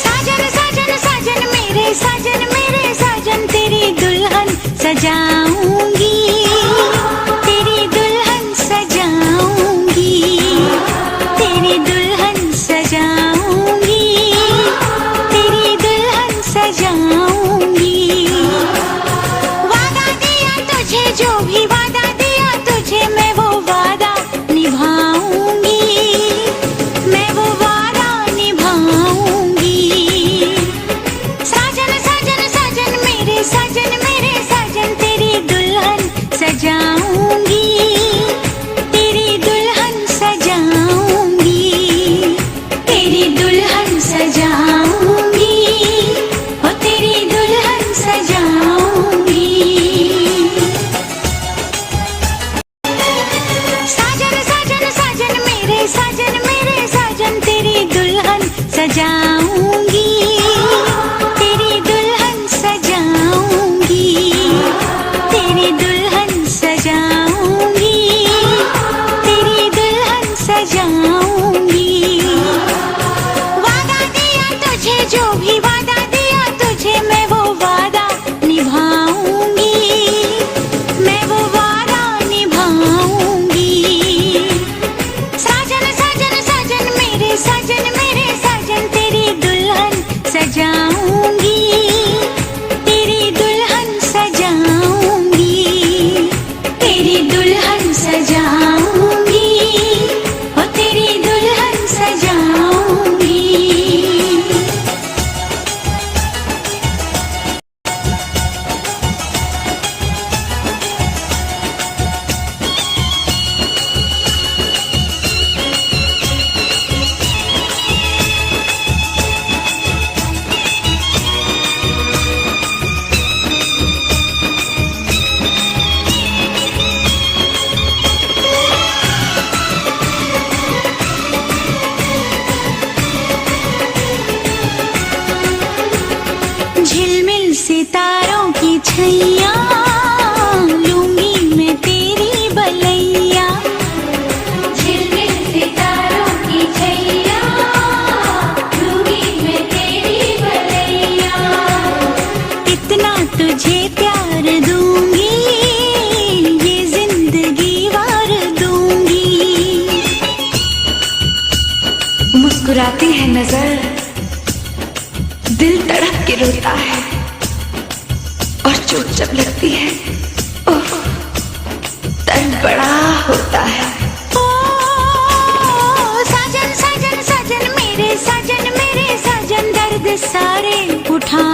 साजन साजन साजन मेरे साजन तेरी दुल्हन सजाऊंगी, तेरी दुल्हन सजाऊंगी, तेरी दुल्हन सजाऊंगी, तेरी दुल्हन सजाऊंगी। वादा दिया तुझे, जो भी वादा दिया तुझे, मैं वो वादा निभाऊंगी, मैं वो वादा निभाऊंगी। साजन साजन साजन मेरे साजन तेरी दुल्हन सजाऊंगी, तेरी दुल्हन सजाऊंगी, तेरी दुल्हन सजाऊंगी, ओ तेरी दुल्हन सजाऊंगी। साजन साजन साजन मेरे साजन तेरी दुल्हन सजाऊंगी, तेरी दुल्हन सजाऊंगी, तेरी दुल्हन सजाऊंगी, तेरी दुल्हन सजाऊंगी। वादा दिया तुझे, जो भी वादा दिया तुझे, मैं वो वादा निभाऊंगी, मैं वो वादा निभाऊंगी। साजन साजन साजन मेरे साजन तेरी दुल्हन सजाऊंगी, तेरी दुल्हन सजाऊंगी, तेरी दुल्हन सजाऊंगी, ओ तेरी दुल्हन सजाऊंगी। झिलमिल सितारों की छैया, लूंगी मैं तेरी बलैया। झिलमिल सितारों की छैया, लूंगी मैं तेरी बलैया। इतना तुझे प्यार दूंगी, ये जिंदगी वार दूंगी। मुस्कुराती है नजर, दिल तड़प के रोता है, और चोट जब लगती है, ओह दर्द बड़ा होता है। ओ साजन साजन साजन मेरे साजन दर्द सारे उठा